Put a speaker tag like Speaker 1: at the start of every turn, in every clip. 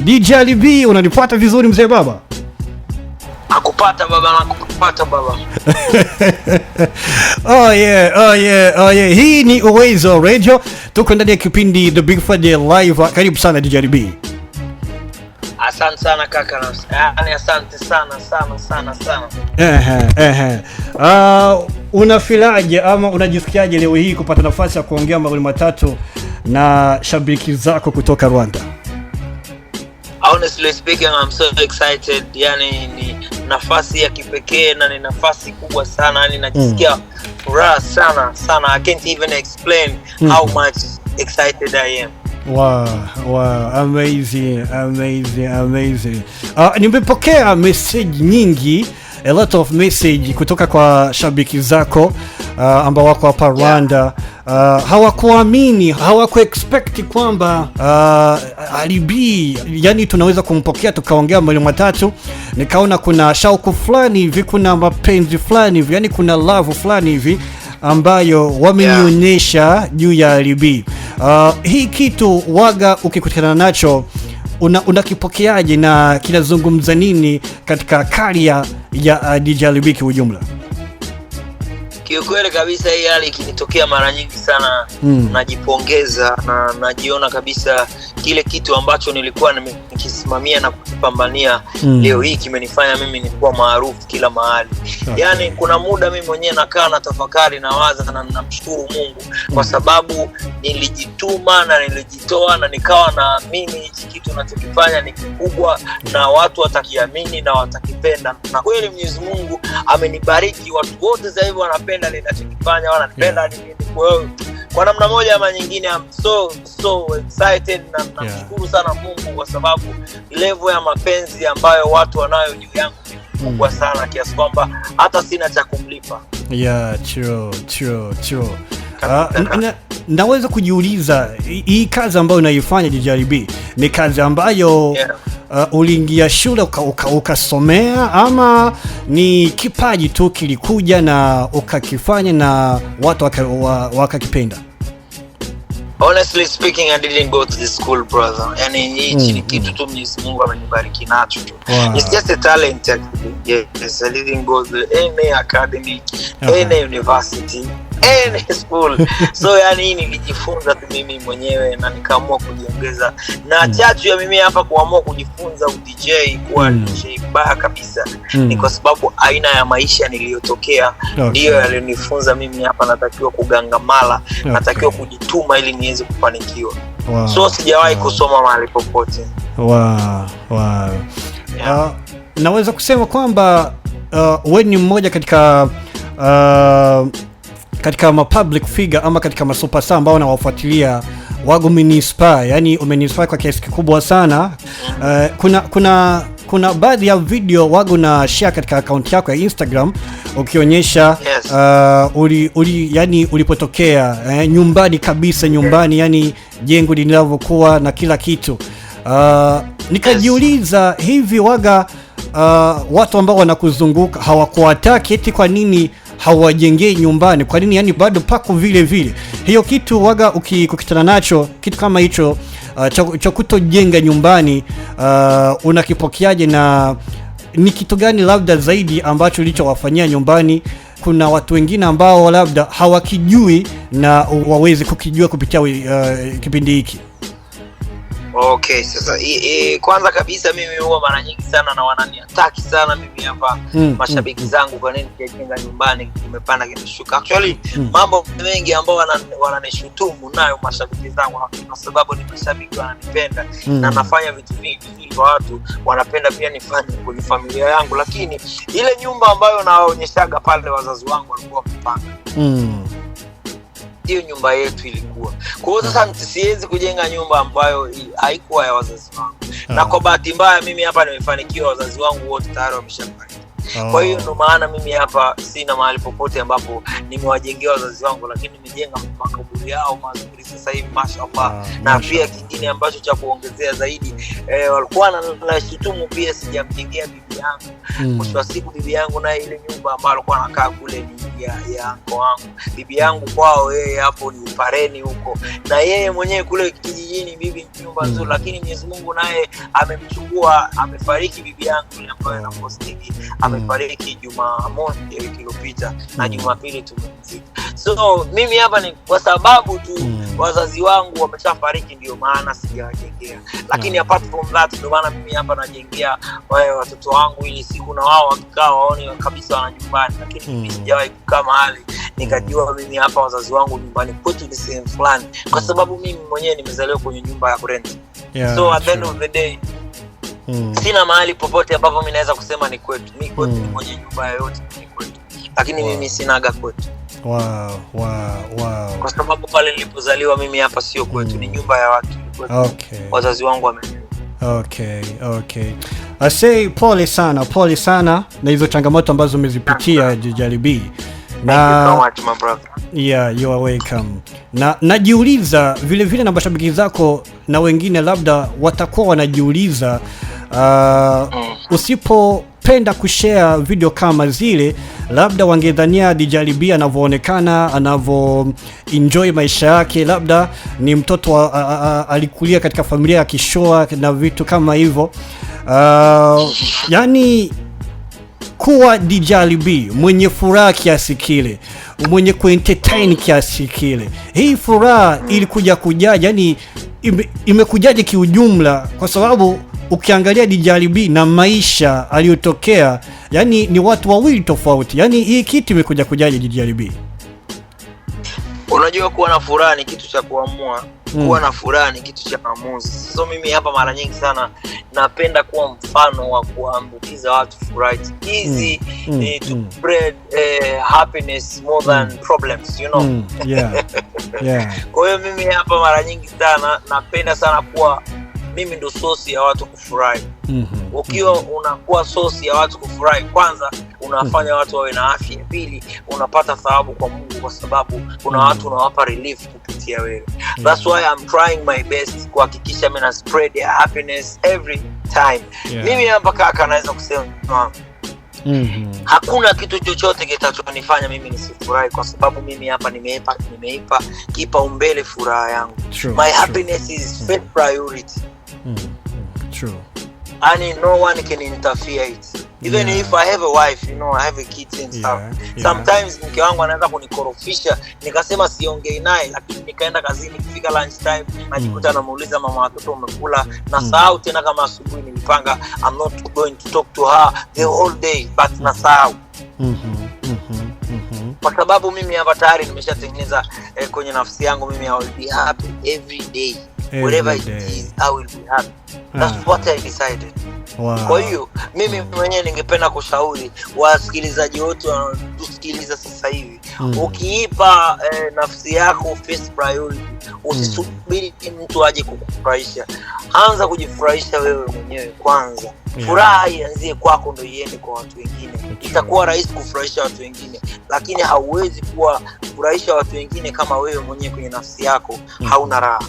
Speaker 1: DJ Ali B, unanipata vizuri mzee baba?
Speaker 2: Nakupata baba, nakupata baba.
Speaker 1: Oh yeah. Hii ni Uwezo Radio. Tuko ndani ya kipindi The Big Fat Live. Karibu sana DJ Ali B.
Speaker 2: Asante sana kaka. Yaani asante sana.
Speaker 1: Unafilaje ama unajisikiaje leo hii kupata nafasi ya kuongea mawili matatu na shabiki zako kutoka Rwanda?
Speaker 2: Honestly speaking, I'm so excited. Yani ni nafasi ya kipekee na ni nafasi kubwa sana. Yani najisikia furaha sana. I can't even explain how much excited I am.
Speaker 1: Wow, amazing. Nimepokea message nyingi, a lot of message kutoka kwa shabiki zako ambao wako hapa Rwanda. Hawakuamini, hawakuexpect kwamba Ali B, yani tunaweza kumpokea tukaongea mawili matatu. Nikaona kuna shauku fulani hivi, kuna mapenzi fulani hivi, yani kuna love fulani hivi ambayo wamenionyesha juu ya Ali B. Hii kitu waga ukikutana nacho unakipokeaje na kinazungumza nini katika career ya DJ Ali B kwa ujumla?
Speaker 2: Kiukweli kabisa hii hali ikinitokea mara nyingi sana, najipongeza na najiona kabisa kile kitu ambacho nilikuwa nikisimamia na kukipambania leo hii kimenifanya mimi nikuwa maarufu kila mahali. Yani kuna muda mimi mwenyewe nakaa na tafakari na waza na namshukuru Mungu kwa sababu nilijituma na nilijitoa na nikawa naamini hichi kitu ninachokifanya ni kikubwa na watu watakiamini na watakipenda. Na kweli Mwenyezi Mungu amenibariki, watu wote sasa hivi wanapenda ninachokifanya, wananipenda mimi. Kwa namna moja ama nyingine I'm so excited na namshukuru sana Mungu kwa sababu level ya mapenzi ambayo watu wanayo juu yangu ni kubwa sana kiasi kwamba hata sina cha kumlipa. True.
Speaker 1: Naweza kujiuliza hii kazi ambayo unaifanya DJ Ali B ni kazi ambayo uliingia shule ukasomea ama ni kipaji tu kilikuja na ukakifanya na watu wakakipenda?
Speaker 2: Honestly speaking, I didn't go to the school, brother. Yani hichi ni kitu tu Mwenyezi Mungu amenibariki nacho. It's just a talent actually. Yes, I didn't go to any academy, any university, any school. So yani nilijifunza tu mimi mwenyewe na nikaamua kujiongeza. Na chachu ya mimi hapa kuamua kujifunza DJ kuwa DJ baya kabisa ni kwa sababu aina ya maisha niliyotokea ndio yalinifunza mimi hapa natakiwa kugangamala, natakiwa kujituma ili niweze kufanikiwa. So sijawahi kusoma mahali popote.
Speaker 1: Naweza kusema kwamba wewe ni mmoja katika public figure ama katika masuperstar ambao nawafuatilia wago umeniinspire, yani umeniinspire kwa kiasi kikubwa sana. Kuna baadhi ya video wago na share katika account yako ya Instagram ukionyesha yani ulipotokea nyumbani kabisa, yani jengo linavyokuwa na kila kitu. Nikajiuliza hivi waga watu ambao wanakuzunguka hawakuwataki eti kwa nini hawajengei nyumbani? Kwa nini yani bado pako vile vile? Hiyo kitu waga ukikutana nacho kitu kama hicho cha kutojenga nyumbani unakipokeaje na ni kitu gani labda zaidi ambacho ulichowafanyia nyumbani? Kuna watu wengine ambao labda hawakijui na waweze kukijua kupitia kipindi hiki.
Speaker 2: Okay, sasa kwanza kabisa mimi huwa mara nyingi sana na wananiataki sana mimi hapa mashabiki zangu kwa nini sijajenga nyumbani, nimepanda kimeshuka. Actually mambo mengi ambao wananishutumu nayo mashabiki zangu kwa sababu ni mashabiki wananipenda na nafanya vitu vingi vizuri kwa watu wanapenda pia nifanye kwenye familia yangu, lakini ile nyumba ambayo naonyeshaga pale wazazi wangu walikuwa wamepanga hiyo nyumba yetu ilikuwa. Kwa hiyo sasa siwezi kujenga nyumba ambayo haikuwa ya wazazi wangu. Na kwa bahati mbaya mimi hapa nimefanikiwa, wazazi wangu wote tayari wameshafariki. Kwa hiyo ndo maana mimi hapa sina mahali popote ambapo nimewajengea wazazi wangu, lakini nimejenga makaburi yao mazuri sasa hivi mashallah. Na pia kingine ambacho cha kuongezea zaidi walikuwa na shutumu pia sijamjengea bibi yangu. Mwisho wa siku bibi yangu na ile nyumba ambayo alikuwa anakaa kule ni ya anko wangu. Bibi yangu kwao yeye hapo ni Upareni huko, na yeye mwenyewe kule kijijini bibi nyumba nzuri, lakini Mwenyezi Mungu naye amemchukua, amefariki bibi yangu ile ambayo na postiki, amefariki Jumamosi wiki iliyopita na Jumapili tumemzika. So mimi hapa ni kwa sababu tu wazazi wangu wameshafariki, ndio maana sijawajengea. Lakini apart from that, ndio maana mimi hapa najengea watoto wangu ili siku na wao wakikaa waone kabisa wana nyumbani. Lakini mimi sijawahi kukaa mahali nikajua mimi hapa wazazi wangu nyumbani kwetu ni sehemu fulani, kwa sababu mimi mwenyewe nimezaliwa kwenye nyumba ya kurenti. So at the end of the day sina mahali popote ambapo mimi naweza kusema ni kwetu. Mimi kwetu ni kwenye nyumba yoyote ni kwetu, lakini mimi sinaga kwetu. Kwa sababu pale nilipozaliwa mimi hapa sio kwetu, ni nyumba ya watu kwetu. Wazazi wangu
Speaker 1: Okay. I say pole sana na hizo changamoto ambazo umezipitia Djali B.
Speaker 2: Thank you so much my brother.
Speaker 1: Yeah, you are welcome. Na najiuliza vile na mashabiki zako na wengine labda watakuwa wanajiuliza usipopenda kushare video kama zile, labda wangedhania Djali B anavyoonekana, anavyoenjoy maisha yake, labda ni mtoto alikulia katika familia ya kishoa na vitu kama hivyo. Yani kuwa Djali B mwenye furaha kiasi kile, mwenye kuentertain kiasi kile, hii furaha ilikuja kujaje? Yani imekujaje kiujumla? Kwa sababu ukiangalia Djali B na maisha aliyotokea, yani ni watu wawili tofauti. Yani hii kitu imekuja kujaje Djali B?
Speaker 2: Unajua kuwa na furaha ni kitu cha kuamua. Kuwa na furaha ni kitu cha maamuzi. So mimi hapa mara nyingi sana napenda kuwa mfano wa kuambukiza watu furaha. Easy to spread happiness more than problems, you know. Kwa hiyo mimi hapa mara nyingi sana napenda sana kuwa mimi ndo source ya watu kufurahi. Ukiwa unakuwa source ya watu kufurahi, kwanza unafanya watu wawe na afya, pili unapata thawabu kwa Mungu kwa sababu kuna watu unawapa relief kupitia wewe. That's why I'm trying my best kuhakikisha mimi na spread happiness every time. Mimi hapa kaka naweza kusema hakuna kitu chochote kitachonifanya mimi nisifurahi, kwa sababu mimi hapa nimeipa kipaumbele furaha yangu. My happiness is first priority.
Speaker 1: True.
Speaker 2: And no one can interfere it. Even if I have a wife, you know, I have a kids and stuff. Sometimes mke wangu anaweza kunikorofisha, nikasema siongei naye, lakini nikaenda kazini, kufika lunch time najikuta namuuliza mama watoto umekula, na sahau tena kama asubuhi nilipanga I'm not going to talk to her the whole day, but nasahau. Kwa sababu mimi hapa tayari nimeshatengeneza kwenye nafsi yangu mimi I will be happy every day. Whatever it is, I will be happy. That's what I decided. Kwa hiyo mimi mwenyewe ningependa kushauri wasikilizaji wote wanaotusikiliza sasa hivi, ukiipa nafsi yako first priority, usisubiri mtu aje kukufurahisha. Anza kujifurahisha wewe mwenyewe kwanza. Furaha ianzie kwako ndio iende kwa watu wengine. Itakuwa rahisi kufurahisha watu wengine, lakini hauwezi kuwa kufurahisha watu wengine kama wewe mwenyewe kwenye nafsi yako hauna raha.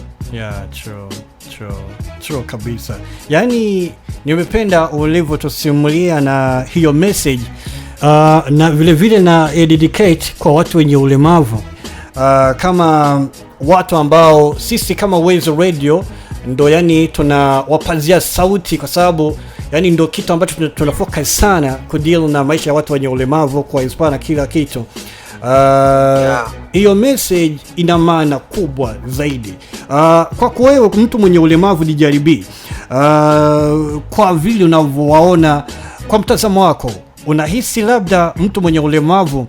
Speaker 1: True kabisa. Yani nimependa ulivyotusimulia na hiyo message na vile na dedicate kwa watu wenye ulemavu, kama watu ambao sisi kama Uwezo Radio ndo yani tunawapazia sauti, kwa sababu yani ndo kitu ambacho tunafocus sana kudeal na maisha ya watu wenye ulemavu, kwa Hispana kila kitu. Hiyo message ina maana kubwa zaidi. Kwa wewe mtu mwenye ulemavu Djali B, kwa vile unavyowaona, kwa mtazamo wako, unahisi labda mtu mwenye ulemavu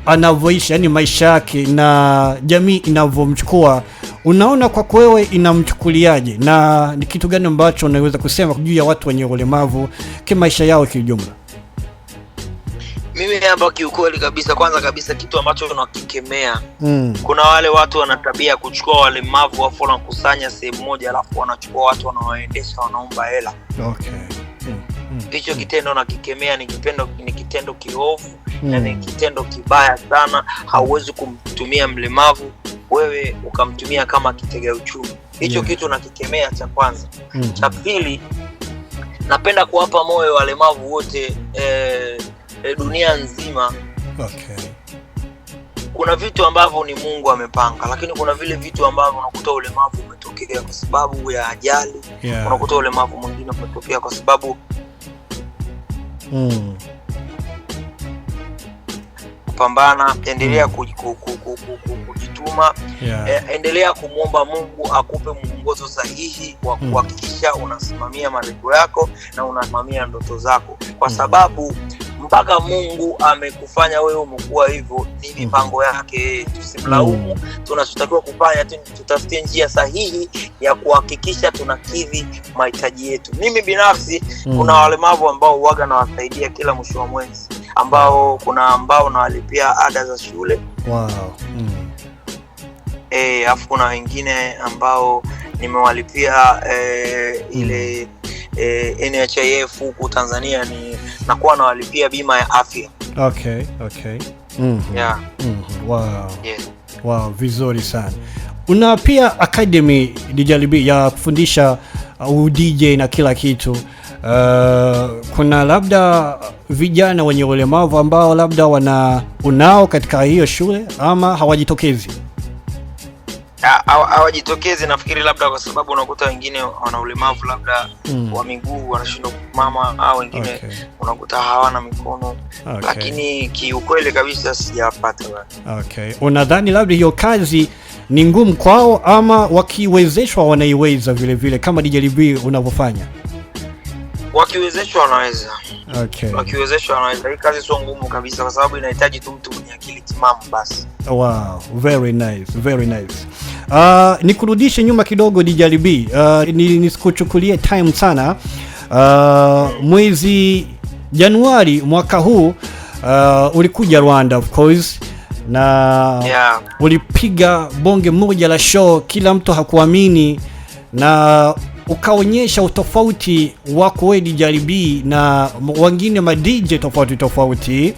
Speaker 1: anavyoishi, yani maisha yake na jamii inavyomchukua, unaona kwa wewe inamchukuliaje, na ni kitu gani ambacho unaweza kusema juu ya watu wenye ulemavu kwa maisha yao kijumla?
Speaker 2: Mimi hapa kiukweli kabisa, kwanza kabisa kitu ambacho tunakikemea, kuna wale watu wana tabia kuchukua walemavu afu wanakusanya sehemu moja alafu wanachukua watu wanaoendesha wanaomba hela. Hicho kitendo nakikemea, ni kitendo kiovu na ni kitendo kibaya sana. Hauwezi kumtumia mlemavu wewe ukamtumia kama kitega uchumi. Hicho kitu nakikemea cha kwanza. Cha pili, napenda kuwapa moyo walemavu wote dunia nzima.
Speaker 1: Okay.
Speaker 2: Kuna vitu ambavyo ni Mungu amepanga, lakini kuna vile vitu ambavyo unakuta ulemavu umetokea kwa sababu ya ajali. Unakuta ulemavu mwingine umetokea kwa sababu kupambana. Endelea kujituma. Endelea kumwomba Mungu akupe mwongozo sahihi wa kuhakikisha unasimamia malengo yako na unasimamia ndoto zako, kwa sababu mpaka Mungu amekufanya wewe umekuwa hivyo, ni mipango yake. Tusimlaumu. Tunachotakiwa kufanya tutafutie njia sahihi ya kuhakikisha tunakidhi mahitaji yetu. Mimi binafsi kuna walemavu ambao huaga na wasaidia kila mwisho wa mwezi, ambao kuna ambao nawalipia ada za shule.
Speaker 1: Wow.
Speaker 2: Afu kuna wengine ambao nimewalipia ile NHIF huku Tanzania, ni nakuwa nawalipia bima ya afya.
Speaker 1: Okay.
Speaker 2: Yeah.
Speaker 1: Wow.
Speaker 2: Yes.
Speaker 1: Wow, vizuri sana. Una pia academy DJLB ya kufundisha DJ na kila kitu. Kuna labda vijana wenye ulemavu ambao labda unao katika hiyo shule ama hawajitokezi?
Speaker 2: Hawajitokezi, nafikiri labda kwa sababu unakuta wengine wana ulemavu labda wa miguu, wanashindwa kusimama, au wengine unakuta hawana mikono. Lakini kiukweli kabisa sijapata bado.
Speaker 1: Okay. Unadhani labda hiyo kazi ni ngumu kwao ama wakiwezeshwa wanaiweza vile vile kama DJLB unavyofanya?
Speaker 2: Wakiwezeshwa wanaweza.
Speaker 1: Okay.
Speaker 2: Wakiwezeshwa wanaweza. Hii kazi sio ngumu kabisa kwa sababu inahitaji tu mtu mwenye akili timamu basi.
Speaker 1: Wow, very nice, very nice. Nikurudishe nyuma kidogo DJLB. Nisikuchukulie time sana. Mwezi Januari mwaka huu ulikuja Rwanda of course, na ulipiga bonge moja la show, kila mtu hakuamini, na ukaonyesha utofauti wako wewe DJLB na wengine ma DJ tofauti.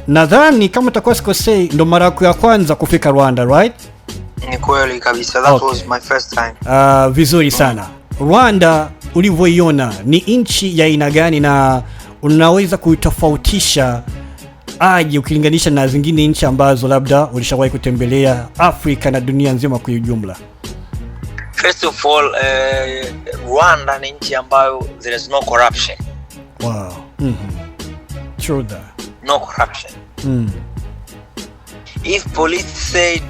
Speaker 1: Nadhani kama utakuwa sikosei ndo mara yako ya kwanza kufika Rwanda, right?
Speaker 2: Ni kweli kabisa, that was my first time.
Speaker 1: Vizuri sana. Rwanda ulivyoiona ni nchi ya aina gani, na unaweza kuitofautisha aje ukilinganisha na zingine nchi ambazo labda ulishawahi kutembelea Afrika na dunia nzima kwa ujumla?
Speaker 2: First of all, Rwanda ni nchi ambayo there is no corruption.
Speaker 1: Wow. True that.
Speaker 2: No corruption. If police said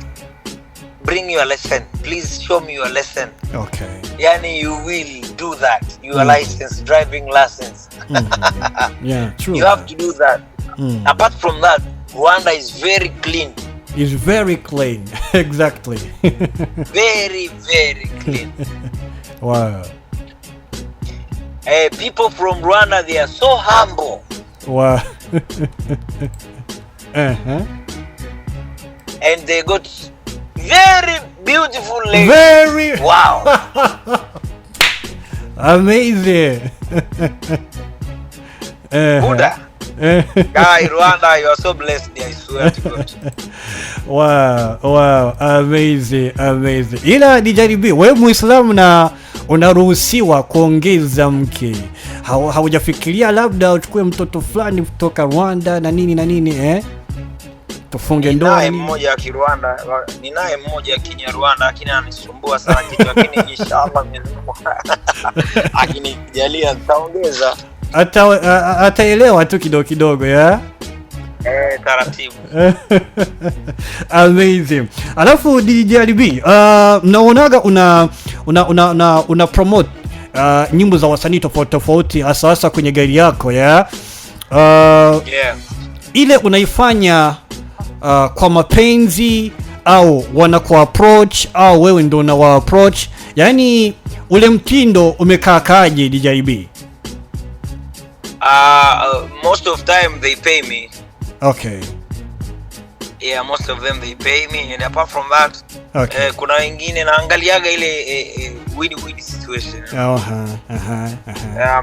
Speaker 2: bring your lesson, please show me your lesson.
Speaker 1: Okay.
Speaker 2: Yani you will do that. Your license, driving license.
Speaker 1: Yeah, true.
Speaker 2: You have to do that. Apart from that, Rwanda is very clean.
Speaker 1: It's very clean. Exactly.
Speaker 2: Very, very clean.
Speaker 1: Wow.
Speaker 2: People from Rwanda, they are so humble.
Speaker 1: Wow.
Speaker 2: And they got very beautiful ladies.
Speaker 1: Very.
Speaker 2: Wow.
Speaker 1: Amazing.
Speaker 2: Buddha. Guy, Rwanda, you are so blessed, I swear to God.
Speaker 1: Wow, amazing. Ila DJLB, wewe Muislamu na unaruhusiwa kuongeza mke. Haujafikiria labda uchukue mtoto fulani kutoka Rwanda na nini tufunge ndoa?
Speaker 2: Ninaye mmoja wa Kirwanda, ninaye mmoja wa Kinyarwanda, lakini ananisumbua sana kitu, lakini inshallah Mwenyezi Mungu akinijalia nitaongeza.
Speaker 1: Ataelewa tu kidogo ya?
Speaker 2: Taratibu.
Speaker 1: Amazing. Alafu DJLB, naonaga una promote nyimbo za wasanii tofauti hasa kwenye gari yako ya? Ile unaifanya kwa mapenzi au wanaku approach au wewe ndo unawa approach? Yani ule mtindo umekaa kaje DJLB?
Speaker 2: Most of time they pay me.
Speaker 1: Okay.
Speaker 2: Yeah, most of them they pay me, and apart from that, kuna wengine naangaliaga ile win-win situation.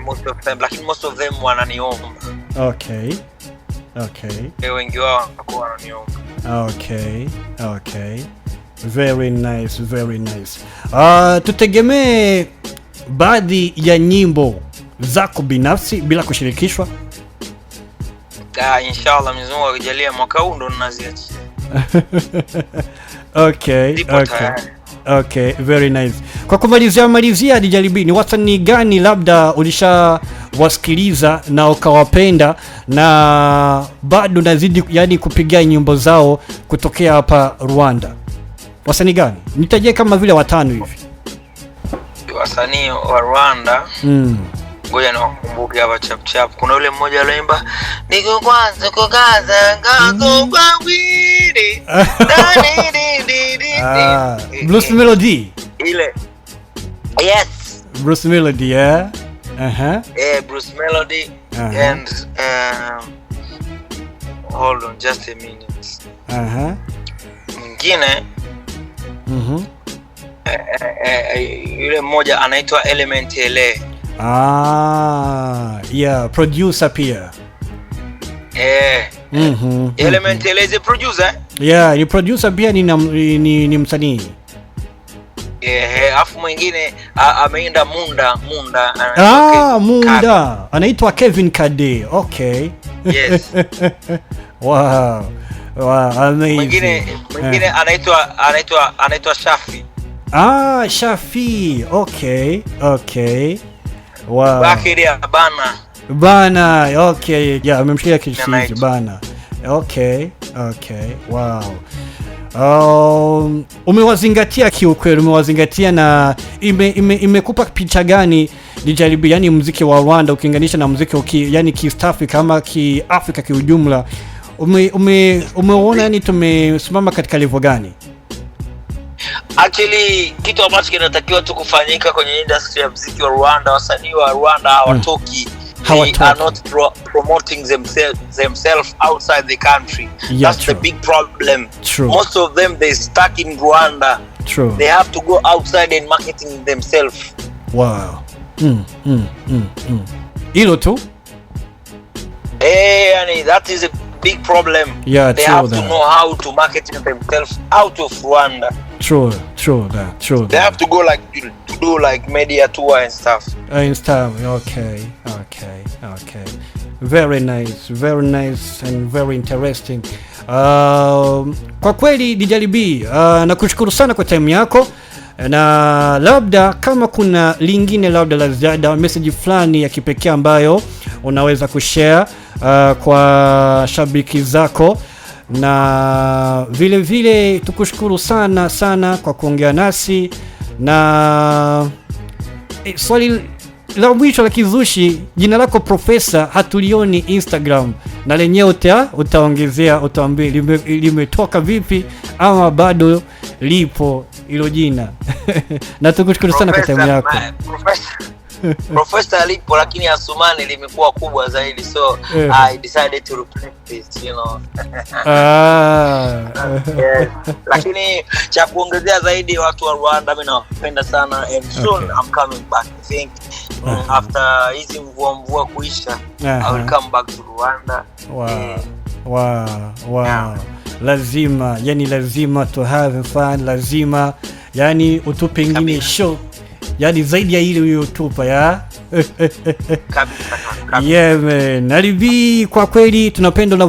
Speaker 2: Most of them, lakini most of them wananiomba.
Speaker 1: Okay.
Speaker 2: Wengi wao wanakuwa wananiomba.
Speaker 1: Okay. Very nice. Tutegemee baadhi ya nyimbo zako binafsi bila kushirikishwa?
Speaker 2: Inshallah Mwenyezi Mungu akijalia mwaka huu ndo ninaziachia.
Speaker 1: Okay, very nice. Kwa kumalizia DJ B, ni wasanii gani labda ulishawasikiliza na ukawapenda na bado nazidi yani kupigia nyimbo zao kutokea hapa Rwanda? Wasanii gani? Nitajie kama vile 5 hivi.
Speaker 2: Wasanii wa Rwanda. Ngoja niwakumbuke hapa chap. Kuna yule mmoja aliimba niko kwanza kukaza ngako kwa wili.
Speaker 1: Bruce Melody.
Speaker 2: Ile. Yes.
Speaker 1: Bruce Melody, yeah.
Speaker 2: Bruce Melody. And hold on just a minute. Mwingine. Yule mmoja anaitwa Element LA.
Speaker 1: Yeah, producer pia.
Speaker 2: Element LA is a producer.
Speaker 1: Yeah, ni producer pia, ni msanii.
Speaker 2: Afu mwingine ameenda Munda.
Speaker 1: Munda. Anaitwa Kevin Kade. Okay.
Speaker 2: Yes.
Speaker 1: Wow, amazing.
Speaker 2: Mwingine anaitwa Shafi.
Speaker 1: Shafi. Okay. Wow.
Speaker 2: Bakiri
Speaker 1: Bana. Okay. Yeah, amemshikia kishizi Bana. Okay. Wow. Umewazingatia kiukweli, umewazingatia na imekupa picha gani DJ B, yani muziki wa Rwanda ukilinganisha na muziki yani East Africa ama Afrika kiujumla? Umeona yani tumesimama katika level gani?
Speaker 2: Actually kitu ambacho kinatakiwa tu kufanyika kwenye industry ya muziki wa Rwanda, wasanii wa Rwanda hawatoki. They are not promoting themselves outside the country.
Speaker 1: Yeah,
Speaker 2: that's true. The big problem.
Speaker 1: True.
Speaker 2: Most of them they stuck in Rwanda.
Speaker 1: True.
Speaker 2: They have to go outside and marketing themselves.
Speaker 1: Wow. Hilo tu?
Speaker 2: Yani that is a big problem.
Speaker 1: Yeah,
Speaker 2: they have to know how to market themselves out of Rwanda.
Speaker 1: True.
Speaker 2: They have to go to do like media tour and stuff.
Speaker 1: Okay. Very nice and very interesting. Kwa kweli DJ B, nakushukuru sana kwa time yako, na labda kama kuna lingine labda la ziada, message fulani ya kipekee ambayo unaweza kushare kwa shabiki zako, na vile tukushukuru sana kwa kuongea nasi. Na swali la mwisho la kizushi, jina lako Profesa hatulioni Instagram, na lenyewe utaongezea, utaambia limetoka vipi ama bado lipo hilo jina? Na tukushukuru sana kwa time yako.
Speaker 2: Professor lipo, lakini Asumani limekuwa kubwa zaidi, so I decided to replace this, you know. Yes. Lakini cha kuongezea zaidi, watu wa Rwanda mimi nawapenda sana, and soon I'm coming back. I think after hizi mvua kuisha, I will come back to Rwanda.
Speaker 1: Wow. Lazima to have fun, lazima yani utupe ingine show, yani zaidi ya ile uliyotupa ya
Speaker 2: kabisa.
Speaker 1: Yeah man, Alibi, kwa kweli tunapenda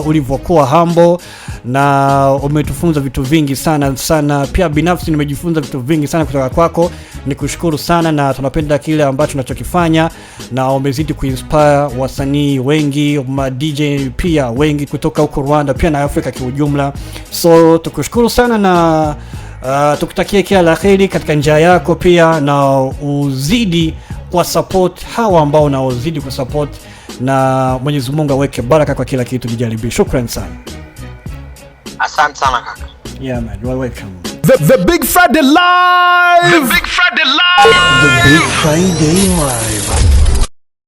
Speaker 1: ulivyokuwa humble, na umetufunza vitu vingi sana. Pia binafsi nimejifunza vitu vingi sana kutoka kwako. Nikushukuru sana, na tunapenda kile ambacho unachokifanya, na umezidi kuinspire wasanii wengi, ma DJ pia wengi kutoka huko Rwanda pia na Afrika kiujumla. So tukushukuru sana, na tukutakie kila la kheri katika njia yako pia, na uzidi kwa support hawa ambao unaozidi kwa support, na Mwenyezi Mungu aweke baraka kwa kila kitu. Dijaribi, shukrani sana.
Speaker 2: Asante sana kaka.
Speaker 1: Yeah man, you are welcome.
Speaker 3: The Big Friday Live.
Speaker 1: The Big Friday Live.